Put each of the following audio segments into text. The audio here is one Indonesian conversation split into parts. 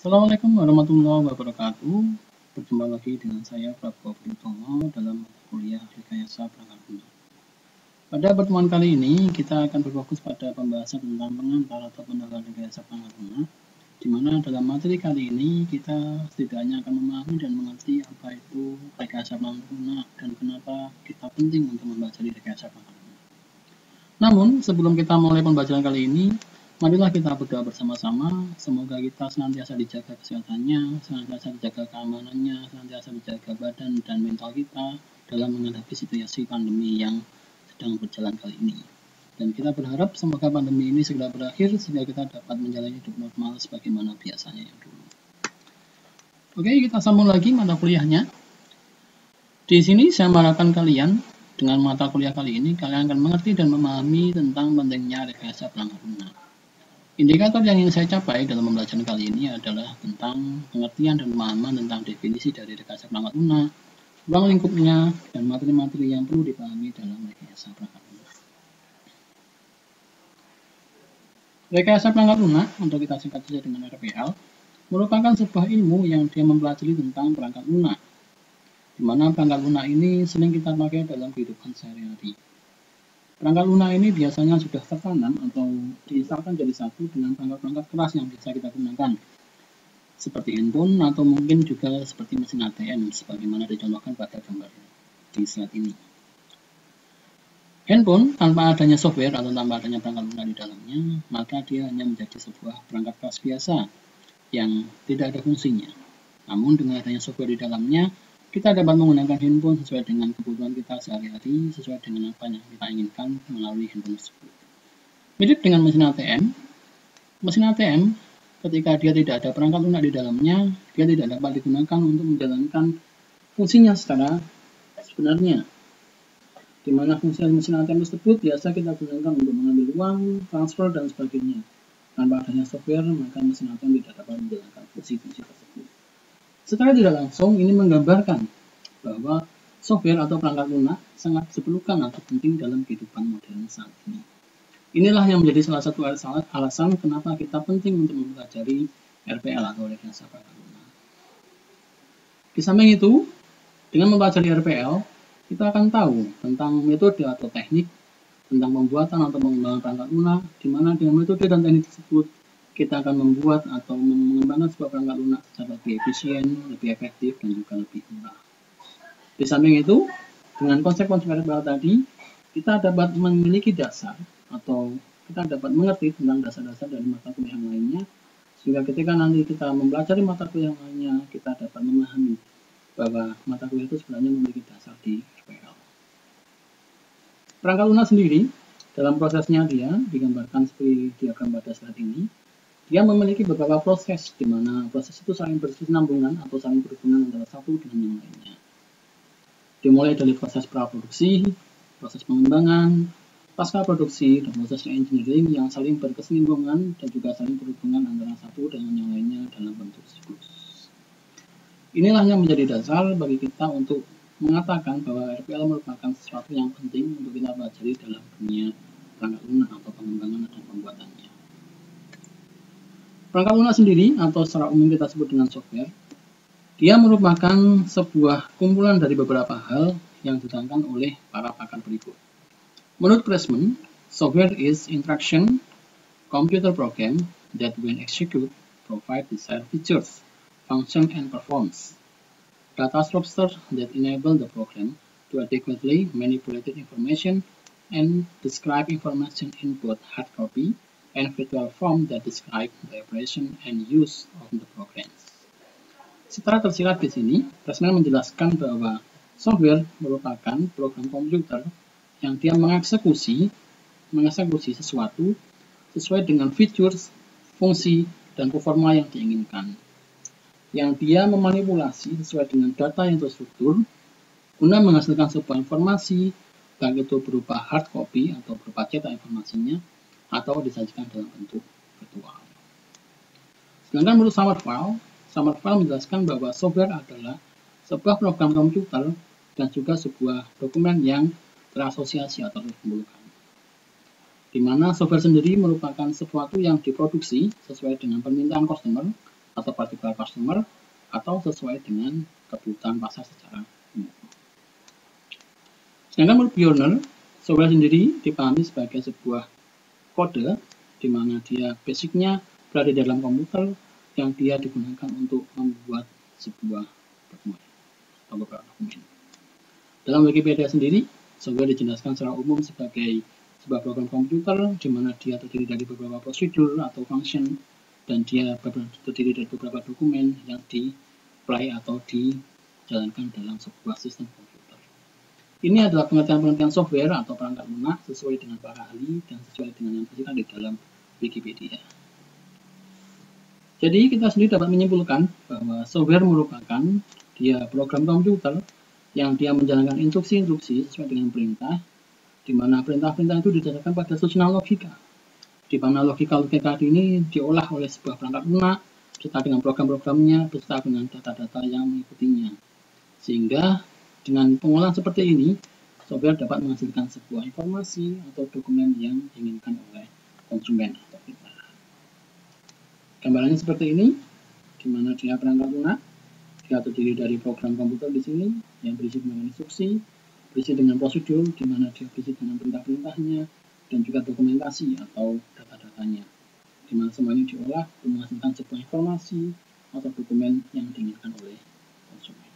Assalamualaikum warahmatullahi wabarakatuh. Berjumpa lagi dengan saya Prabowo Pritomo dalam kuliah Rekayasa Perangkat Lunak. Pada pertemuan kali ini kita akan berfokus pada pembahasan tentang pengantar atau pendalam rekayasa perangkat lunak, di mana dalam materi kali ini kita setidaknya akan memahami dan mengerti apa itu rekayasa perangkat lunak dan kenapa kita penting untuk mempelajari rekayasa perangkat lunak. Namun sebelum kita mulai pembelajaran kali ini, marilah kita berdoa bersama-sama, semoga kita senantiasa dijaga kesehatannya, senantiasa dijaga keamanannya, senantiasa dijaga badan dan mental kita dalam menghadapi situasi pandemi yang sedang berjalan kali ini. Dan kita berharap semoga pandemi ini segera berakhir sehingga kita dapat menjalani hidup normal sebagaimana biasanya yang dulu. Oke, kita sambung lagi mata kuliahnya. Di sini saya mengharapkan kalian dengan mata kuliah kali ini kalian akan mengerti dan memahami tentang pentingnya rekayasa perangkat lunak. Indikator yang ingin saya capai dalam pembelajaran kali ini adalah tentang pengertian dan pemahaman tentang definisi dari rekayasa perangkat lunak, ruang lingkupnya, dan materi-materi yang perlu dipahami dalam rekayasa perangkat lunak. Rekayasa perangkat lunak, untuk kita singkat saja dengan RPL, merupakan sebuah ilmu yang dia mempelajari tentang perangkat lunak, di mana perangkat lunak ini sering kita pakai dalam kehidupan sehari-hari. Perangkat lunak ini biasanya sudah tertanam atau diinstalkan jadi satu dengan perangkat-perangkat keras yang bisa kita gunakan, seperti handphone atau mungkin juga seperti mesin ATM, sebagaimana dicontohkan pada gambar di slide ini. Handphone tanpa adanya software atau tanpa adanya perangkat lunak di dalamnya, maka dia hanya menjadi sebuah perangkat keras biasa yang tidak ada fungsinya. Namun dengan adanya software di dalamnya, kita dapat menggunakan handphone sesuai dengan kebutuhan kita sehari-hari, sesuai dengan apa yang kita inginkan melalui handphone tersebut. Mirip dengan mesin ATM, ketika dia tidak ada perangkat lunak di dalamnya, dia tidak dapat digunakan untuk menjalankan fungsinya secara sebenarnya. Di mana fungsi mesin ATM tersebut biasa kita gunakan untuk mengambil uang, transfer, dan sebagainya. Tanpa adanya software, maka mesin ATM tidak dapat menjalankan fungsi-fungsi tersebut. Secara tidak langsung, ini menggambarkan bahwa software atau perangkat lunak sangat diperlukan atau penting dalam kehidupan modern saat ini. Inilah yang menjadi salah satu alasan kenapa kita penting untuk mempelajari RPL atau rekayasa perangkat lunak. Di samping itu, dengan mempelajari RPL, kita akan tahu tentang metode atau teknik tentang pembuatan atau pengembangan perangkat lunak, di mana dengan metode dan teknik tersebut kita akan membuat atau mengembangkan sebuah perangkat lunak secara lebih efisien, lebih efektif, dan juga lebih murah. Di samping itu, dengan konsep-konsep RPL tadi, kita dapat memiliki dasar atau kita dapat mengerti tentang dasar-dasar dari mata kuliah yang lainnya, sehingga ketika nanti kita mempelajari mata kuliah yang lainnya, kita dapat memahami bahwa mata kuliah itu sebenarnya memiliki dasar di RPL. Perangkat lunak sendiri, dalam prosesnya dia digambarkan seperti diagram pada slide ini. Dia memiliki beberapa proses, di mana proses itu saling berkesinambungan atau saling berhubungan antara satu dengan yang lainnya. Dimulai dari proses praproduksi, proses pengembangan, pasca produksi, dan proses engineering yang saling berkesinambungan dan juga saling berhubungan antara satu dengan yang lainnya dalam bentuk siklus. Inilah yang menjadi dasar bagi kita untuk mengatakan bahwa RPL merupakan sesuatu yang penting untuk kita pelajari dalam dunia perangkat lunak atau pengembangan dan pembuatannya. Perangkat lunak sendiri atau secara umum kita sebut dengan software, dia merupakan sebuah kumpulan dari beberapa hal yang diterangkan oleh para pakar berikut. Menurut Pressman, software is instruction computer program that when executed provide desired features, function, and performance. Data structures that enable the program to adequately manipulate information and describe information in both hard copy and virtual form that describe the operation and use of the programs. Secara tersirat di sini, Pressman menjelaskan bahwa software merupakan program komputer yang dia mengeksekusi sesuatu sesuai dengan features, fungsi, dan performa yang diinginkan. Yang dia memanipulasi sesuai dengan data yang terstruktur guna menghasilkan sebuah informasi, baik itu berupa hard copy atau berupa cetak informasinya, atau disajikan dalam bentuk virtual. Sedangkan menurut Sommerfeld menjelaskan bahwa software adalah sebuah program komputer dan juga sebuah dokumen yang terasosiasi atau terkumpulkan. Di mana software sendiri merupakan sesuatu yang diproduksi sesuai dengan permintaan customer atau particular customer, atau sesuai dengan kebutuhan pasar secara umum. Sedangkan menurut Bjorner, software sendiri dipahami sebagai sebuah kode di mana dia basicnya berada di dalam komputer yang dia digunakan untuk membuat sebuah dokumen atau beberapa dokumen. Dalam Wikipedia sendiri, software dijelaskan secara umum sebagai sebuah program komputer di mana dia terdiri dari beberapa prosedur atau function dan dia terdiri dari beberapa dokumen yang di-apply atau dijalankan dalam sebuah sistem komputer. Ini adalah pengertian-pengertian software atau perangkat lunak sesuai dengan para ahli dan sesuai dengan yang tersedia di dalam Wikipedia. Jadi kita sendiri dapat menyimpulkan bahwa software merupakan dia program komputer yang dia menjalankan instruksi-instruksi sesuai dengan perintah, di mana perintah-perintah itu didasarkan pada susunan logika, di mana logika-logika ini diolah oleh sebuah perangkat lunak beserta dengan program-programnya beserta dengan data-data yang mengikutinya. Sehingga dengan pengolahan seperti ini, software dapat menghasilkan sebuah informasi atau dokumen yang diinginkan oleh konsumen atau kita. Gambarannya seperti ini, di mana dia perangkat lunak, dia terdiri dari program komputer di sini yang berisi dengan instruksi, berisi dengan prosedur, di mana dia berisi dengan perintah-perintahnya, dan juga dokumentasi atau data-datanya, di mana semua ini diolah untuk menghasilkan sebuah informasi atau dokumen yang diinginkan oleh konsumen.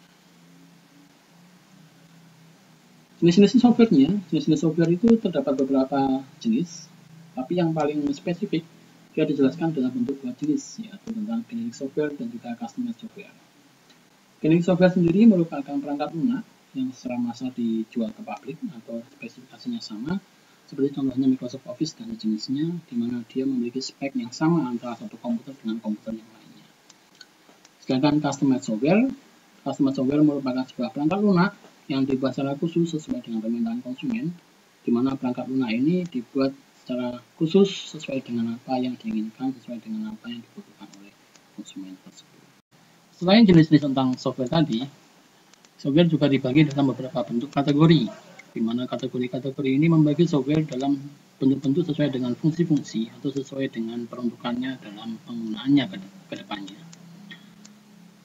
Jenis-jenis software-nya, jenis-jenis software itu terdapat beberapa jenis, tapi yang paling spesifik dia dijelaskan dalam bentuk dua jenis, yaitu tentang generic software dan juga customized software. Generic software sendiri merupakan perangkat lunak yang secara massal dijual ke publik atau spesifikasinya sama, seperti contohnya Microsoft Office dan jenisnya, di mana dia memiliki spek yang sama antara satu komputer dengan komputer yang lainnya. Sedangkan customized software merupakan sebuah perangkat lunak yang dibuat secara khusus sesuai dengan permintaan konsumen, di mana perangkat lunak ini dibuat secara khusus sesuai dengan apa yang diinginkan, sesuai dengan apa yang dibutuhkan oleh konsumen tersebut. Selain jenis-jenis tentang software tadi, software juga dibagi dalam beberapa bentuk kategori, di mana kategori-kategori ini membagi software dalam bentuk-bentuk sesuai dengan fungsi-fungsi atau sesuai dengan peruntukannya dalam penggunaannya ke depannya.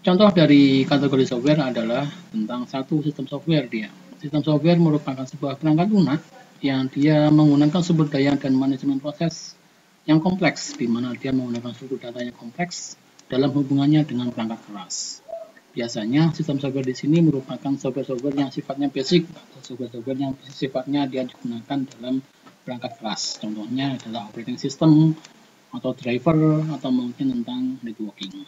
Contoh dari kategori software adalah tentang satu sistem software dia. Sistem software merupakan sebuah perangkat lunak yang dia menggunakan sumber daya dan manajemen proses yang kompleks, di mana dia menggunakan struktur data yang kompleks dalam hubungannya dengan perangkat keras. Biasanya sistem software di sini merupakan software-software yang sifatnya basic atau software-software yang sifatnya dia digunakan dalam perangkat keras. Contohnya adalah operating system atau driver atau mungkin tentang networking.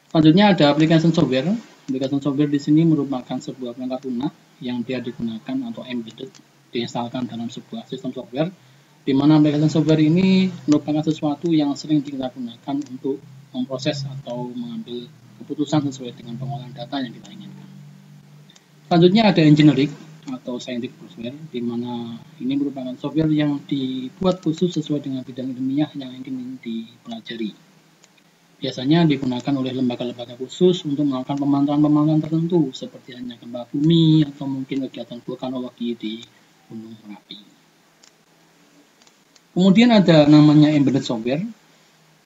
Selanjutnya ada application software. Application software di sini merupakan sebuah perangkat lunak yang dia digunakan atau embedded, diinstalkan dalam sebuah sistem software, di mana application software ini merupakan sesuatu yang sering kita gunakan untuk memproses atau mengambil keputusan sesuai dengan pengolahan data yang kita inginkan. Selanjutnya ada engineering atau scientific software, di mana ini merupakan software yang dibuat khusus sesuai dengan bidang ilmiah yang ingin dipelajari. Biasanya digunakan oleh lembaga-lembaga khusus untuk melakukan pemantauan-pemantauan tertentu, seperti hanya gempa bumi atau mungkin kegiatan vulkanologi di Gunung Merapi. Kemudian ada namanya embedded software.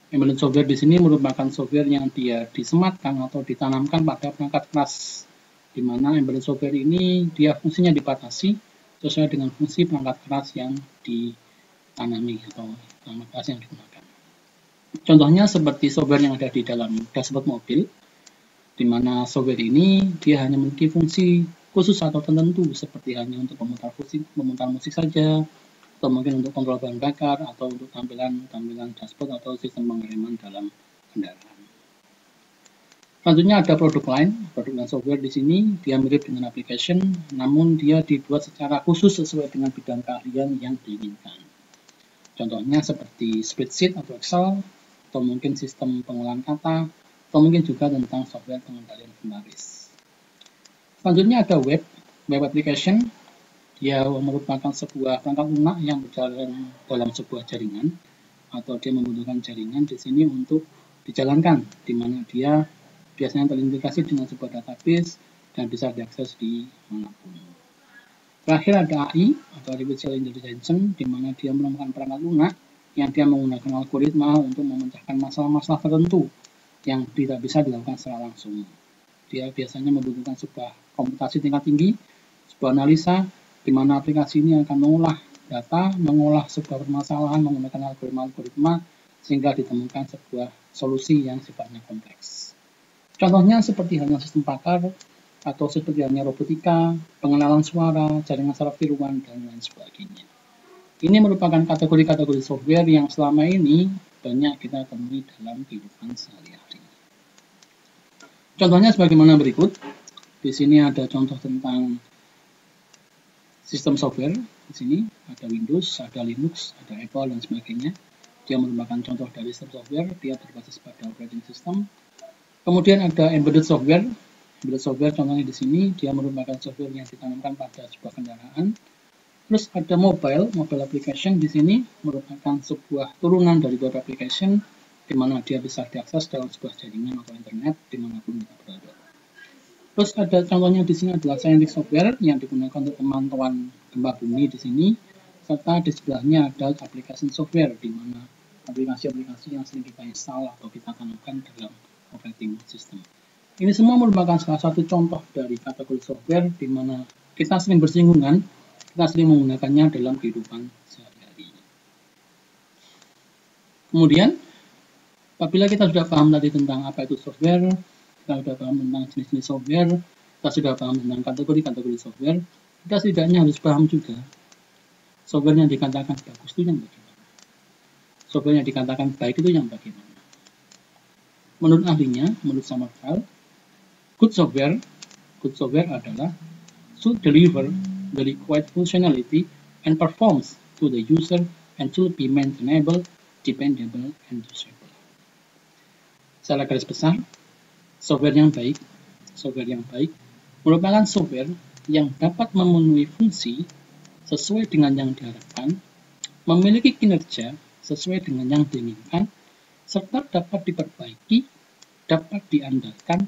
Embedded software di sini merupakan software yang dia disematkan atau ditanamkan pada perangkat keras, di mana embedded software ini dia fungsinya dibatasi sesuai dengan fungsi perangkat keras yang ditanami atau perangkat keras yang digunakan. Contohnya seperti software yang ada di dalam dashboard mobil, di mana software ini dia hanya memiliki fungsi khusus atau tertentu, seperti hanya untuk memutar musik saja, atau mungkin untuk kontrol bahan bakar, atau untuk tampilan dashboard atau sistem pengiriman dalam kendaraan. Selanjutnya ada product line. Product line software di sini dia mirip dengan application, namun dia dibuat secara khusus sesuai dengan bidang keahlian yang diinginkan. Contohnya seperti spreadsheet atau Excel, atau mungkin sistem pengolahan kata, atau mungkin juga tentang software pengendalian inventaris. Selanjutnya ada web application. Dia merupakan sebuah perangkat lunak yang berjalan dalam sebuah jaringan, atau dia membutuhkan jaringan di sini untuk dijalankan, di mana dia biasanya terintegrasi dengan sebuah database dan bisa diakses di manapun. Terakhir ada AI atau Artificial Intelligence, di mana dia merupakan perangkat lunak yang dia menggunakan algoritma untuk memecahkan masalah-masalah tertentu yang tidak bisa dilakukan secara langsung. Dia biasanya membutuhkan sebuah komputasi tingkat tinggi, sebuah analisa, di mana aplikasi ini akan mengolah data, mengolah sebuah permasalahan menggunakan algoritma-algoritma sehingga ditemukan sebuah solusi yang sifatnya kompleks. Contohnya seperti halnya sistem pakar, atau seperti halnya robotika, pengenalan suara, jaringan saraf tiruan, dan lain sebagainya. Ini merupakan kategori-kategori software yang selama ini banyak kita temui dalam kehidupan sehari-hari. Contohnya sebagaimana berikut. Di sini ada contoh tentang sistem software. Di sini ada Windows, ada Linux, ada Apple, dan sebagainya. Dia merupakan contoh dari sistem software. Dia berbasis pada operating system. Kemudian ada embedded software. Embedded software contohnya di sini, dia merupakan software yang ditanamkan pada sebuah kendaraan. Terus ada mobile application di sini merupakan sebuah turunan dari web application di mana dia bisa diakses dalam sebuah jaringan atau internet dimanapun kita berada. Terus ada contohnya di sini adalah scientific software yang digunakan untuk pemantauan gempa bumi di sini, serta di sebelahnya ada application software di mana aplikasi-aplikasi yang sering kita install atau kita tanamkan dalam operating system. Ini semua merupakan salah satu contoh dari kategori software di mana kita sering bersinggungan, kita sering menggunakannya dalam kehidupan sehari-hari. Kemudian, apabila kita sudah paham tadi tentang apa itu software, kita sudah paham tentang jenis-jenis software, kita sudah paham tentang kategori-kategori software, kita setidaknya harus paham juga software yang dikatakan bagus itu yang bagaimana. Software yang dikatakan baik itu yang bagaimana. Menurut ahlinya, menurut Summerville, good software adalah should deliver the required functionality and performs to the user and should be maintainable, dependable, and usable. Secara garis besar, software yang baik merupakan software yang dapat memenuhi fungsi sesuai dengan yang diharapkan, memiliki kinerja sesuai dengan yang diinginkan, serta dapat diperbaiki, dapat diandalkan,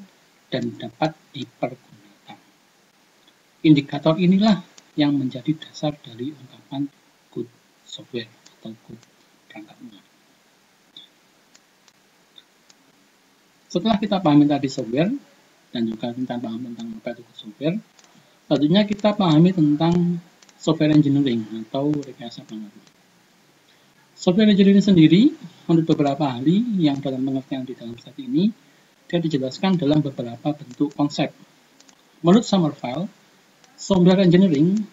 dan dapat dipergunakan. Indikator inilah yang menjadi dasar dari ungkapan good software atau good perangkat lunak. Setelah kita pahami tadi software dan juga kita paham tentang apa itu software, selanjutnya kita pahami tentang software engineering atau rekayasa perangkat. Software engineering sendiri, menurut beberapa ahli yang dalam pengertian di dalam slide ini, dia dijelaskan dalam beberapa bentuk konsep. Menurut Summerville, software engineering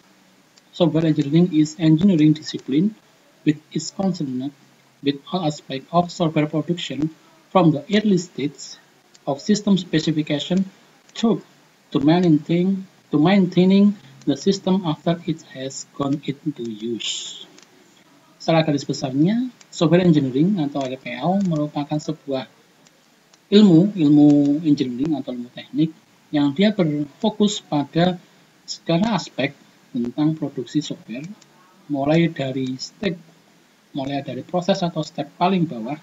is engineering discipline which is concerned with all aspects of software production from the early stage of system specification through to maintaining the system after it has gone into use. Secara garis besarnya, software engineering atau RPL merupakan sebuah ilmu engineering atau ilmu teknik yang dia berfokus pada segala aspek tentang produksi software, mulai dari proses atau step paling bawah,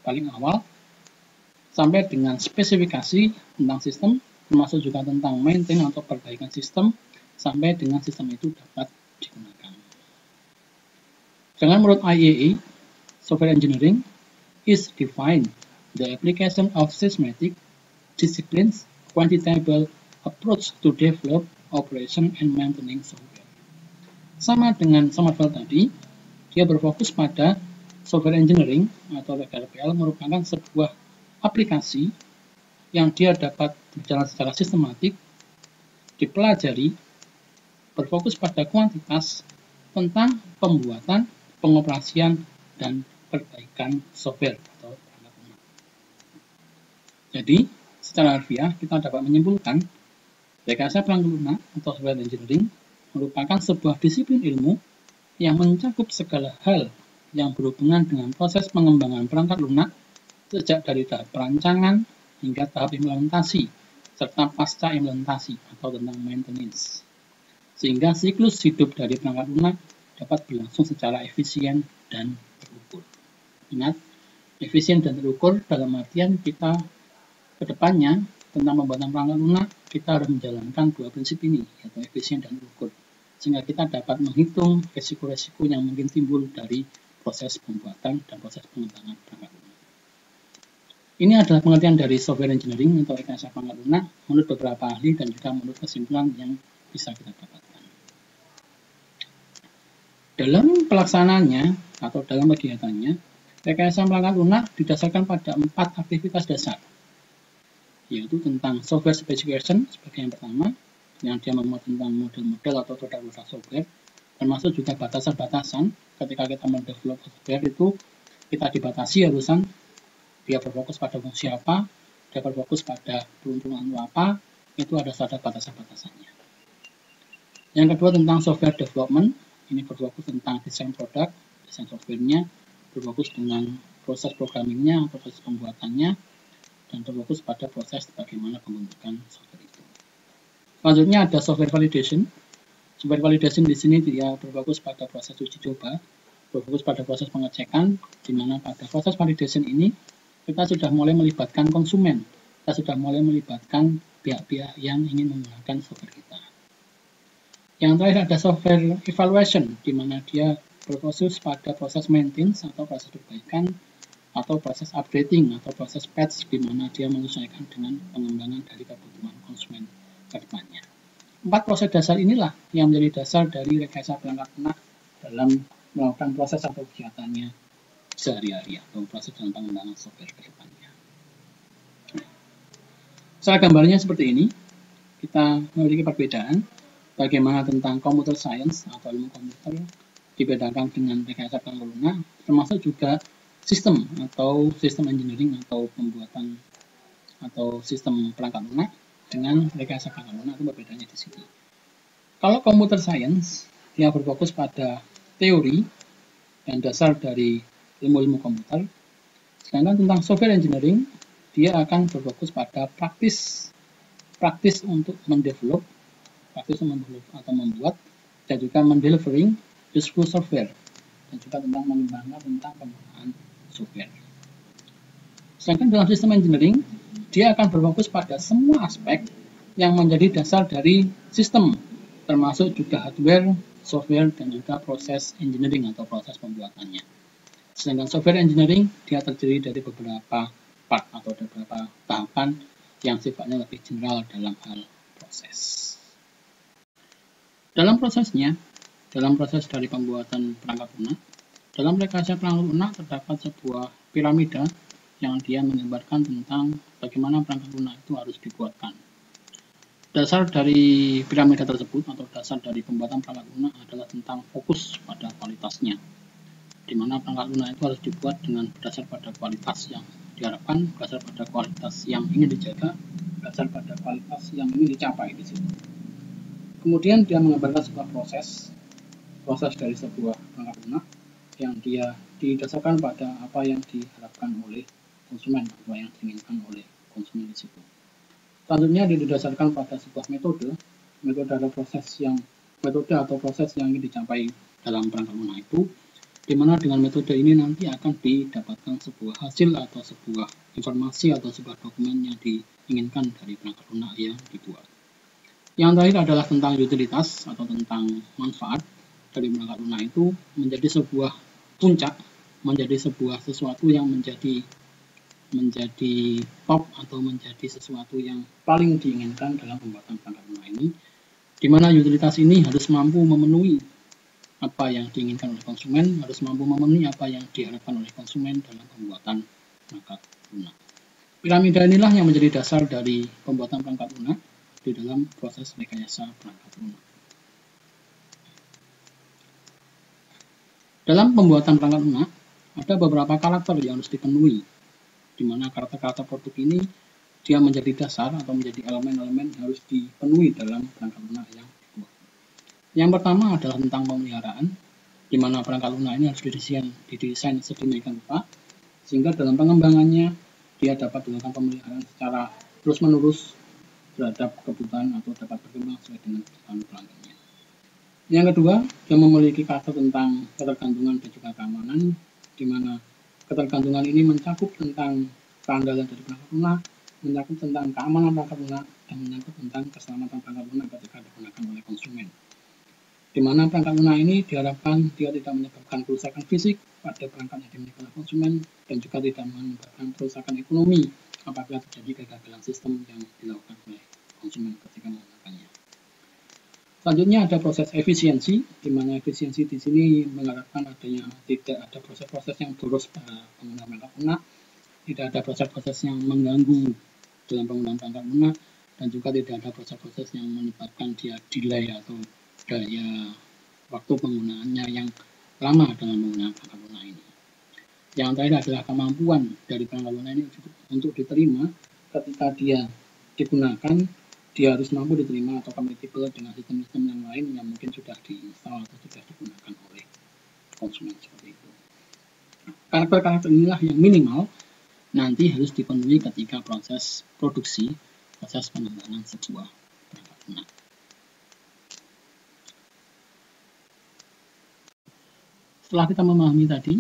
paling awal, sampai dengan spesifikasi tentang sistem, termasuk juga tentang maintain atau perbaikan sistem, sampai dengan sistem itu dapat digunakan. Dengan menurut IEA, software engineering is defined the application of systematic, disciplines, quantitable approach to develop, operation, and maintaining software. Sama dengan Summerville tadi, dia berfokus pada software engineering atau RPL merupakan sebuah aplikasi yang dia dapat berjalan secara sistematik, dipelajari, berfokus pada kuantitas tentang pembuatan, pengoperasian, dan perbaikan software atau perangkat lunak. Jadi, secara harfiah kita dapat menyimpulkan rekayasa perangkat lunak atau software engineering merupakan sebuah disiplin ilmu yang mencakup segala hal yang berhubungan dengan proses pengembangan perangkat lunak sejak dari tahap perancangan hingga tahap implementasi serta pasca implementasi atau tentang maintenance, sehingga siklus hidup dari perangkat lunak dapat berlangsung secara efisien dan terukur. Ingat, efisien dan terukur dalam artian kita kedepannya tentang pembuatan perangkat lunak kita harus menjalankan dua prinsip ini, yaitu efisien dan terukur, sehingga kita dapat menghitung resiko-resiko yang mungkin timbul dari proses pembuatan dan proses pengembangan perangkat lunak. Ini adalah pengertian dari software engineering atau rekayasa perangkat lunak menurut beberapa ahli dan juga menurut kesimpulan yang bisa kita dapatkan. Dalam pelaksanaannya atau dalam kegiatannya, rekayasa perangkat lunak didasarkan pada 4 aktivitas dasar, yaitu tentang software specification sebagai yang pertama, yang dia memuat tentang model-model atau produk-produk software, termasuk juga batasan-batasan. Ketika kita mendevelop software itu kita dibatasi urusan dia berfokus pada fungsi apa, dia berfokus pada peruntungan apa, itu ada batasan-batasannya. Yang kedua tentang software development, ini berfokus tentang desain produk, desain softwarenya, berfokus dengan proses programmingnya atau proses pembuatannya, dan berfokus pada proses bagaimana pembentukan software itu. Selanjutnya ada software validation. Software validation di sini dia berfokus pada proses uji coba, berfokus pada proses pengecekan, di mana pada proses validation ini kita sudah mulai melibatkan konsumen, kita sudah mulai melibatkan pihak-pihak yang ingin menggunakan software kita. Yang terakhir ada software evaluation, di mana dia berfokus pada proses maintenance atau proses perbaikan, atau proses updating atau proses patch, di mana dia menyesuaikan dengan pengembangan dari kebutuhan konsumen ke depannya. 4 proses dasar inilah yang menjadi dasar dari rekayasa perangkat lunak dalam melakukan proses atau kegiatannya sehari-hari atau proses dalam pengembangan software ke depannya. Secara gambarnya seperti ini, kita memiliki perbedaan bagaimana tentang computer science atau ilmu komputer dibedakan dengan rekayasa perangkat lunak, termasuk juga sistem atau sistem engineering atau pembuatan atau sistem perangkat lunak dengan rekayasa perangkat lunak, itu perbedaannya di sini. Kalau computer science dia berfokus pada teori dan dasar dari ilmu-ilmu komputer, sedangkan tentang software engineering dia akan berfokus pada praktis untuk mendevelop, atau membuat, dan juga mendelivering useful software, dan juga tentang mengembangkan tentang penggunaan software. Sedangkan dalam sistem engineering dia akan berfokus pada semua aspek yang menjadi dasar dari sistem, termasuk juga hardware, software, dan juga proses engineering atau proses pembuatannya. Sedangkan software engineering dia terdiri dari beberapa part atau beberapa tahapan yang sifatnya lebih general dalam hal proses. Dalam prosesnya, dalam proses dari pembuatan perangkat lunak, dalam rekayasa perangkat lunak terdapat sebuah piramida yang dia menggambarkan tentang bagaimana perangkat lunak itu harus dibuatkan. Dasar dari piramida tersebut atau dasar dari pembuatan perangkat lunak adalah tentang fokus pada kualitasnya, di mana perangkat lunak itu harus dibuat dengan berdasar pada kualitas yang diharapkan, berdasar pada kualitas yang ingin dijaga, berdasar pada kualitas yang ingin dicapai di situ. Kemudian dia menggambarkan sebuah proses dari sebuah perangkat lunak yang dia didasarkan pada apa yang diharapkan oleh konsumen, apa yang diinginkan oleh konsumen di situ. Selanjutnya dia didasarkan pada sebuah metode atau proses yang ingin dicapai dalam perangkat lunak itu, di mana dengan metode ini nanti akan didapatkan sebuah hasil atau sebuah informasi atau sebuah dokumen yang diinginkan dari perangkat lunak yang dibuat. Yang terakhir adalah tentang utilitas atau tentang manfaat dari perangkat lunak itu menjadi sebuah puncak, menjadi sebuah sesuatu yang menjadi top atau menjadi sesuatu yang paling diinginkan dalam pembuatan perangkat lunak ini, di mana utilitas ini harus mampu memenuhi apa yang diinginkan oleh konsumen, harus mampu memenuhi apa yang diharapkan oleh konsumen dalam pembuatan perangkat lunak. Piramida inilah yang menjadi dasar dari pembuatan perangkat lunak di dalam proses rekayasa perangkat lunak. Dalam pembuatan perangkat lunak ada beberapa karakter yang harus dipenuhi, di mana karakter-karakter produk ini dia menjadi dasar atau menjadi elemen-elemen yang harus dipenuhi dalam perangkat lunak yang dibuat. Yang pertama adalah tentang pemeliharaan, di mana perangkat lunak ini harus didesain sedemikian rupa sehingga dalam pengembangannya dia dapat dilakukan pemeliharaan secara terus-menerus terhadap kebutuhan atau dapat berkembang sesuai dengan kebutuhan pelanggannya. Yang kedua, dia memiliki karakter tentang ketergantungan dan juga keamanan, di mana ketergantungan ini mencakup tentang keandalan dari perangkat lunak, mencakup tentang keamanan perangkat lunak, dan mencakup tentang keselamatan perangkat lunak ketika digunakan oleh konsumen. Di mana perangkat lunak ini diharapkan dia tidak menyebabkan kerusakan fisik pada perangkat yang dimiliki oleh konsumen dan juga tidak menyebabkan kerusakan ekonomi apabila terjadi kegagalan sistem yang dilakukan oleh konsumen ketika menggunakannya. Selanjutnya ada proses efisiensi, di mana efisiensi di sini mengharapkan adanya tidak ada proses-proses yang boros pada penggunaan perangkat lunak, tidak ada proses-proses yang mengganggu dalam penggunaan perangkat lunak, dan juga tidak ada proses-proses yang menyebabkan dia delay atau daya waktu penggunaannya yang lama dalam menggunakan perangkat lunak ini. Yang terakhir adalah kemampuan dari perangkat lunak ini untuk diterima ketika dia digunakan, dia harus mampu diterima atau compatible dengan sistem-sistem yang lain yang mungkin sudah diinstal atau sudah digunakan oleh konsumen seperti itu. Karakter-karakter inilah yang minimal nanti harus dipenuhi ketika proses produksi, proses pengembangan sebuah perangkat lunak. Setelah kita memahami tadi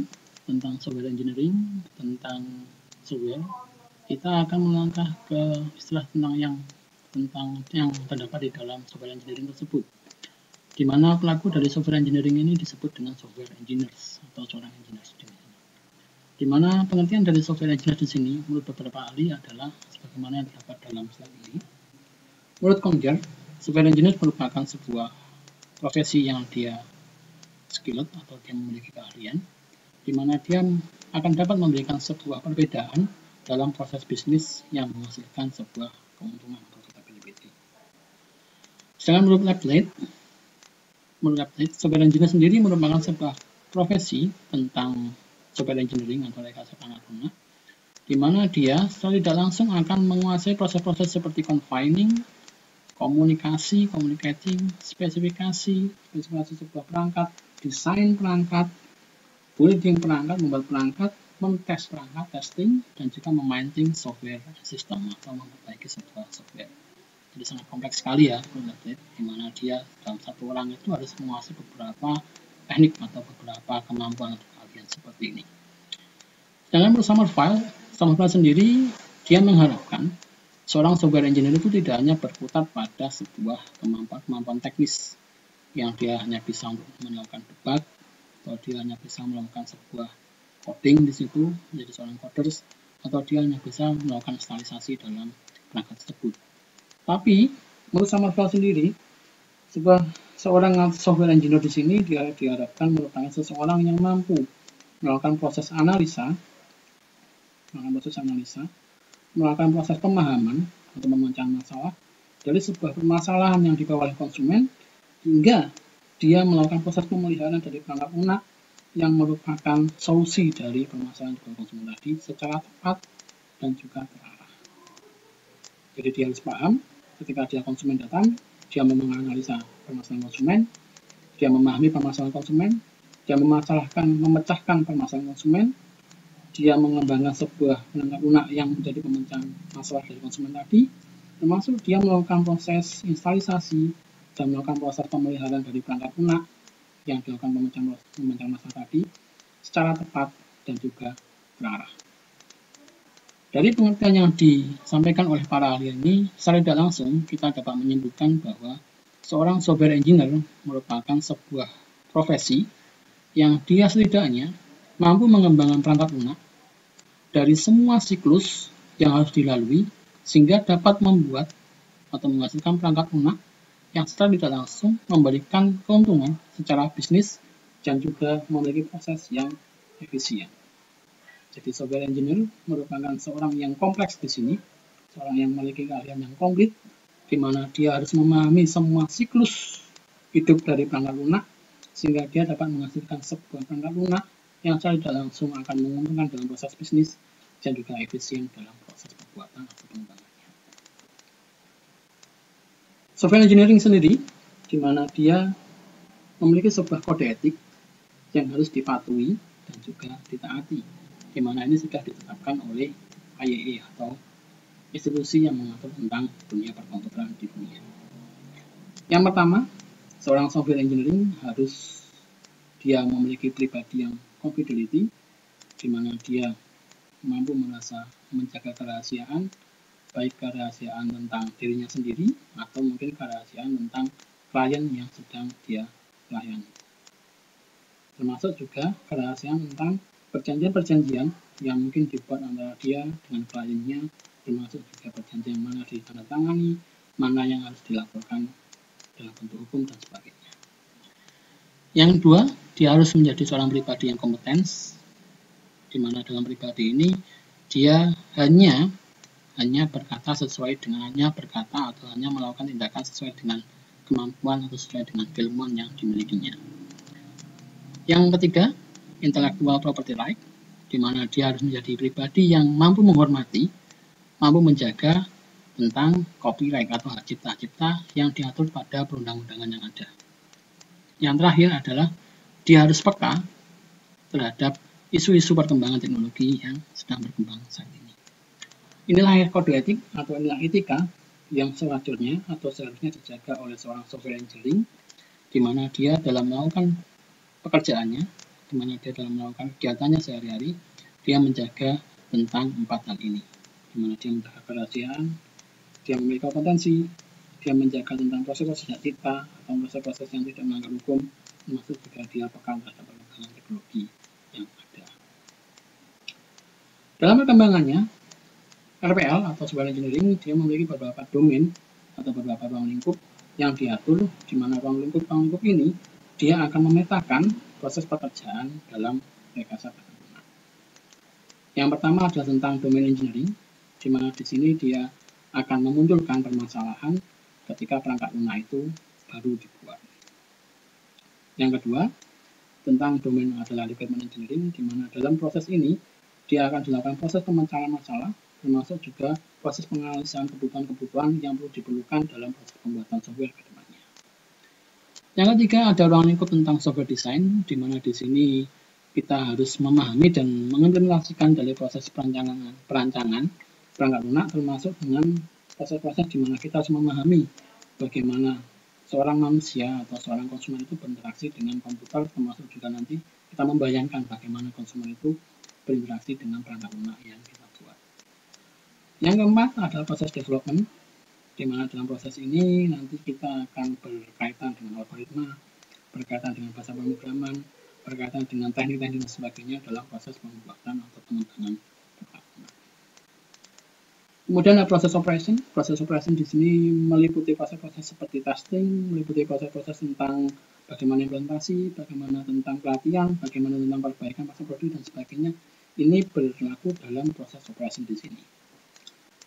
tentang software engineering, tentang software, kita akan melangkah ke istilah tentang yang terdapat di dalam software engineering tersebut, di mana pelaku dari software engineering ini disebut dengan software engineers atau seorang engineer. Di mana pengertian dari software engineer di sini menurut beberapa ahli adalah sebagaimana yang terdapat dalam slide ini. Menurut Conger, software engineer merupakan sebuah profesi yang dia skilled atau dia memiliki keahlian, di mana dia akan dapat memberikan sebuah perbedaan dalam proses bisnis yang menghasilkan sebuah keuntungan atau profitability. Sedangkan menurut Lapley, software engineer sendiri merupakan sebuah profesi tentang software engineering atau rekayasa perangkat lunak, di mana dia secara tidak langsung akan menguasai proses-proses seperti confining, komunikasi, communicating, spesifikasi sebuah perangkat, desain perangkat, building perangkat, membuat perangkat, mentes perangkat, testing, dan juga memaintain software system atau memperbaiki sebuah software. Jadi sangat kompleks sekali ya, di mana dia dalam satu orang itu harus menguasai beberapa teknik atau beberapa kemampuan atau keahlian seperti ini. Sedangkan menurut Summerville sendiri, dia mengharapkan seorang software engineer itu tidak hanya berputar pada sebuah kemampuan teknis yang dia hanya bisa untuk melakukan debug, atau dia hanya bisa melakukan sebuah coding di situ menjadi seorang coders, atau dia hanya bisa melakukan instalisasi dalam perangkat tersebut. Tapi menurut Summerville sendiri, seorang software engineer di sini dia diharapkan merupakan seseorang yang mampu melakukan proses analisa, melakukan proses pemahaman atau memecahkan masalah dari sebuah permasalahan yang dibawa oleh konsumen, hingga dia melakukan proses pemeliharaan dari perangkat lunak yang merupakan solusi dari permasalahan yang dibawa konsumen tadi secara tepat dan juga terarah. Jadi dia harus paham ketika dia konsumen datang, dia menganalisa permasalahan konsumen, dia memahami permasalahan konsumen, dia memecahkan permasalahan konsumen, dia mengembangkan sebuah perangkat lunak yang menjadi pemecahan masalah dari konsumen tadi, termasuk dia melakukan proses instalisasi dan melakukan proses pemeliharaan dari perangkat lunak yang dilakukan pemecahan masalah tadi secara tepat dan juga terarah. Dari pengertian yang disampaikan oleh para ahli ini, secara tidak langsung kita dapat menyimpulkan bahwa seorang software engineer merupakan sebuah profesi yang dia setidaknya mampu mengembangkan perangkat lunak dari semua siklus yang harus dilalui sehingga dapat membuat atau menghasilkan perangkat lunak yang secara tidak langsung memberikan keuntungan secara bisnis dan juga memiliki proses yang efisien. Jadi software engineer merupakan seorang yang kompleks di sini, seorang yang memiliki keahlian yang komplit, di mana dia harus memahami semua siklus hidup dari perangkat lunak, sehingga dia dapat menghasilkan sebuah perangkat lunak yang secara tidak langsung akan menguntungkan dalam proses bisnis dan juga efisien dalam proses pembuatan atau pengembangannya. Software engineering sendiri, di mana dia memiliki sebuah kode etik yang harus dipatuhi dan juga ditaati, di mana ini sudah ditetapkan oleh IEEE atau institusi yang mengatur tentang dunia perkomputeran di dunia. Yang pertama, seorang software engineering harus dia memiliki pribadi yang confidentiality, di mana dia mampu merasa menjaga kerahasiaan, baik kerahasiaan tentang dirinya sendiri atau mungkin kerahasiaan tentang klien yang sedang dia layani. termasuk juga kerahasiaan tentang perjanjian-perjanjian yang mungkin dibuat antara dia dengan kliennya, termasuk juga perjanjian mana ditandatangani, mana yang harus dilaporkan dalam bentuk hukum dan sebagainya. Yang kedua, dia harus menjadi seorang pribadi yang kompeten, di mana dalam pribadi ini dia hanya berkata sesuai dengan atau hanya melakukan tindakan sesuai dengan kemampuan atau sesuai dengan keilmuan yang dimilikinya. Yang ketiga, intellectual property right, di mana dia harus menjadi pribadi yang mampu menghormati, mampu menjaga tentang copyright atau hak cipta yang diatur pada perundang-undangan yang ada. Yang terakhir adalah dia harus peka terhadap isu-isu perkembangan teknologi yang sedang berkembang saat ini. Inilah kode etik atau inilah etika yang sewajarnya atau seharusnya dijaga oleh seorang software engineering, di mana dia dalam melakukan pekerjaannya, di mana dia dalam melakukan kegiatannya sehari-hari, dia menjaga tentang 4 hal ini, di mana dia menjaga kerahasiaan, dia memiliki kompetensi, dia menjaga tentang proses-proses hak cipta atau proses-proses yang tidak melanggar hukum, termasuk juga dia peka terhadap perkembangan teknologi yang ada. Dalam perkembangannya, RPL atau software engineering dia memiliki beberapa domain atau beberapa ruang lingkup yang diatur, di mana ruang lingkup ini dia akan memetakan proses pekerjaan dalam rekayasa perangkat lunak. Yang pertama adalah tentang domain engineering, di mana di sini dia akan memunculkan permasalahan ketika perangkat lunak itu baru dibuat. Yang kedua, tentang domain adalah requirement engineering, di mana dalam proses ini dia akan dilakukan proses pemecahan masalah, termasuk juga proses penganalisan kebutuhan-kebutuhan yang perlu diperlukan dalam proses pembuatan software ke depannya. Yang ketiga ada ruang lingkup tentang software design, di mana di sini kita harus memahami dan mengimplementasikan dari proses perancangan perangkat lunak, termasuk dengan proses-proses di mana kita harus memahami bagaimana seorang manusia atau seorang konsumen itu berinteraksi dengan komputer, termasuk juga nanti kita membayangkan bagaimana konsumen itu berinteraksi dengan perangkat lunak yang kita buat. Yang keempat adalah proses development, di mana dalam proses ini nanti kita akan berkaitan dengan algoritma, berkaitan dengan bahasa pemrograman, berkaitan dengan teknik-teknik dan sebagainya dalam proses pembuatan atau pengembangan perangkat lunak. Kemudian ada proses operation. Proses operation di sini meliputi proses-proses seperti testing, meliputi proses-proses tentang bagaimana implementasi, bagaimana tentang pelatihan, bagaimana tentang perbaikan pasar produk dan sebagainya. Ini berlaku dalam proses operation di sini.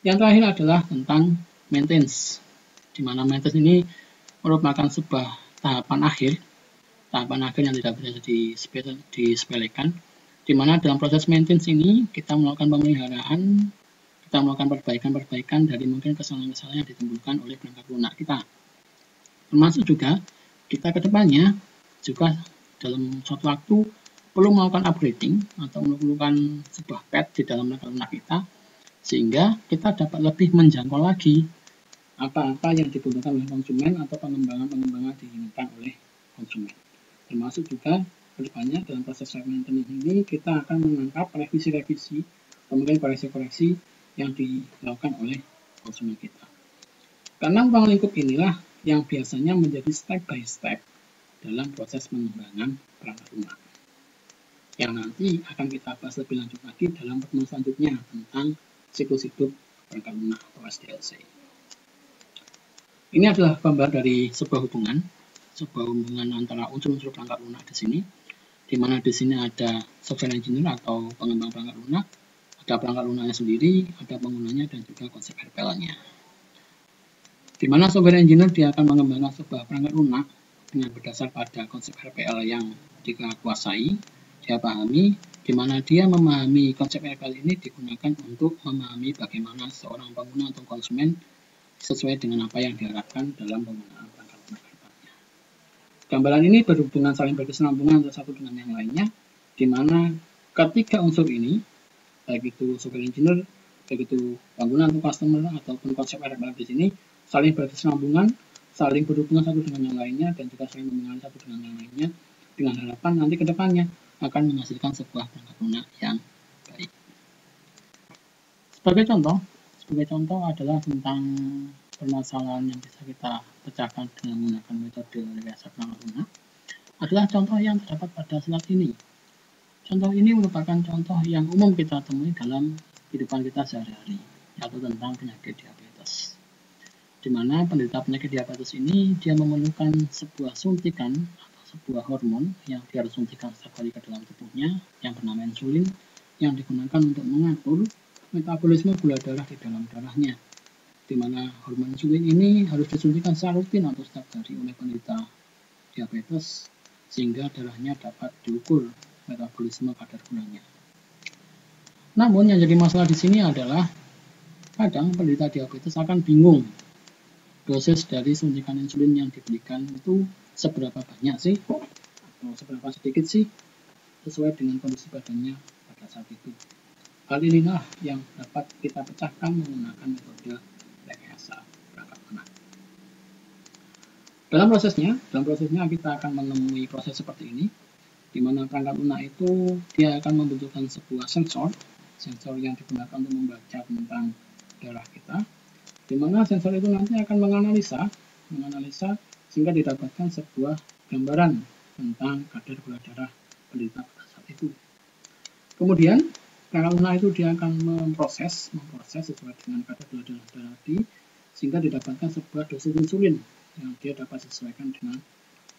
Yang terakhir adalah tentang maintenance, di mana maintenance ini merupakan sebuah tahapan akhir yang tidak bisa disepelekan, di mana dalam proses maintenance ini kita melakukan pemeliharaan, kita melakukan perbaikan dari mungkin kesalahan-kesalahan yang ditimbulkan oleh perangkat lunak kita. Termasuk juga kita kedepannya juga dalam suatu waktu perlu melakukan upgrading atau melakukan sebuah patch di dalam perangkat lunak kita, sehingga kita dapat lebih menjangkau lagi apa-apa yang dibutuhkan oleh konsumen atau pengembangan-pengembangan diinginkan oleh konsumen. Termasuk juga kedepannya dalam proses maintenance ini kita akan menangkap revisi-revisi atau mungkin koreksi-koreksi yang dilakukan oleh konsumen kita. Karena ruang lingkup inilah yang biasanya menjadi step by step dalam proses pengembangan perangkat lunak, yang nanti akan kita bahas lebih lanjut lagi dalam pertemuan selanjutnya tentang siklus hidup perangkat lunak atau SDLC. Ini adalah gambar dari sebuah hubungan antara unsur-unsur perangkat lunak di sini, di mana di sini ada software engineer atau pengembang perangkat lunak, ada perangkat lunaknya sendiri, ada penggunanya dan juga konsep RPL-nya. Di mana software engineer dia akan mengembangkan sebuah perangkat lunak dengan berdasar pada konsep RPL yang dia kuasai, dia pahami, di mana dia memahami konsep RPL ini digunakan untuk memahami bagaimana seorang pengguna atau konsumen sesuai dengan apa yang diharapkan dalam penggunaan perangkat lunak kedepannya. Gambaran ini berhubungan saling berkesinambungan antara satu dengan yang lainnya, di mana ketiga unsur ini, baik itu software engineer, baik itu pengguna atau customer ataupun konsep RPL di sini, saling berkesinambungan, saling berhubungan satu dengan yang lainnya, dan juga saling mengenali satu dengan yang lainnya, dengan harapan nanti kedepannya akan menghasilkan sebuah perangkat lunak yang baik. Sebagai contoh adalah tentang permasalahan yang bisa kita pecahkan dengan menggunakan metode rekayasa perangkat lunak. adalah contoh yang terdapat pada slide ini. Contoh ini merupakan contoh yang umum kita temui dalam kehidupan kita sehari-hari, yaitu tentang penyakit diabetes. Di mana penderita penyakit diabetes ini dia memerlukan sebuah suntikan atau sebuah hormon yang dia harus suntikan setiap hari ke dalam tubuhnya yang bernama insulin, yang digunakan untuk mengatur metabolisme gula darah di dalam darahnya, di mana hormon insulin ini harus disuntikan secara rutin atau setiap hari oleh penderita diabetes sehingga darahnya dapat diukur metabolisme kadar gulanya. Namun yang jadi masalah di sini adalah kadang penderita diabetes akan bingung dosis dari suntikan insulin yang diberikan itu seberapa banyak sih atau seberapa sedikit sih sesuai dengan kondisi badannya pada saat itu. Hal inilah yang dapat kita pecahkan menggunakan metode rekayasa perangkat lunak. Dalam prosesnya kita akan menemui proses seperti ini, di mana perangkat lunak itu dia akan membutuhkan sebuah sensor yang digunakan untuk membaca tentang darah kita, di mana sensor itu nanti akan menganalisa sehingga didapatkan sebuah gambaran tentang kadar gula darah penderita pada saat itu. Kemudian perangkat lunak itu dia akan memproses sesuai dengan kadar gula darah tadi sehingga didapatkan sebuah dosis insulin yang dia dapat sesuaikan dengan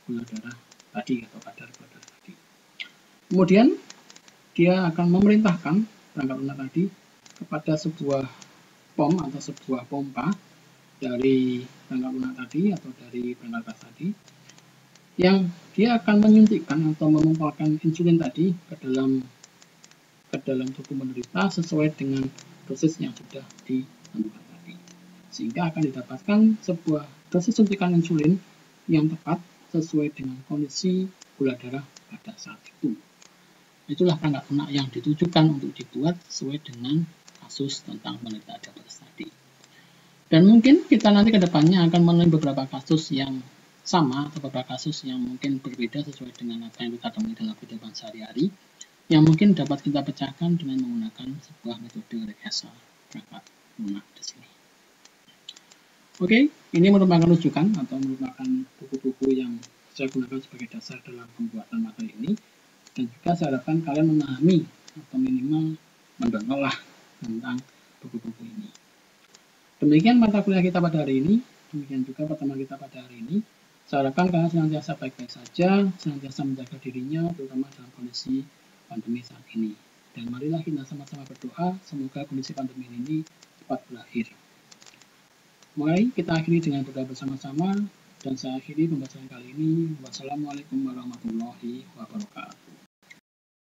gula darah tadi atau kadar gula darah tadi. Kemudian dia akan memerintahkan perangkat lunak tadi kepada sebuah pom atau sebuah pompa dari perangkat lunak tadi atau dari perangkat tadi yang dia akan menyuntikkan atau memumpalkan insulin tadi ke dalam tubuh penderita sesuai dengan dosis yang sudah ditentukan tadi, sehingga akan didapatkan sebuah dosis suntikan insulin yang tepat sesuai dengan kondisi gula darah pada saat itu. Itulah perangkat lunak yang ditujukan untuk dibuat sesuai dengan kasus tentang penderita diabetes tadi. Dan mungkin kita nanti ke depannya akan menemui beberapa kasus yang sama atau beberapa kasus yang mungkin berbeda sesuai dengan apa yang kita temui dalam kehidupan sehari-hari, yang mungkin dapat kita pecahkan dengan menggunakan sebuah metode rekayasa perangkat lunak di sini. Oke, ini merupakan rujukan atau merupakan buku-buku yang saya gunakan sebagai dasar dalam pembuatan materi ini, dan juga saya harapkan kalian memahami atau minimal mendengarlah tentang buku-buku ini. Demikian mata kuliah kita pada hari ini, demikian juga pertemuan kita pada hari ini. Saya harapkan kalian senantiasa baik-baik saja, senantiasa menjaga dirinya, terutama dalam kondisi pandemi saat ini. Dan marilah kita sama-sama berdoa, semoga kondisi pandemi ini cepat berakhir. Mari kita akhiri dengan berdoa bersama-sama, dan saya akhiri pembahasan kali ini. Wassalamualaikum warahmatullahi wabarakatuh.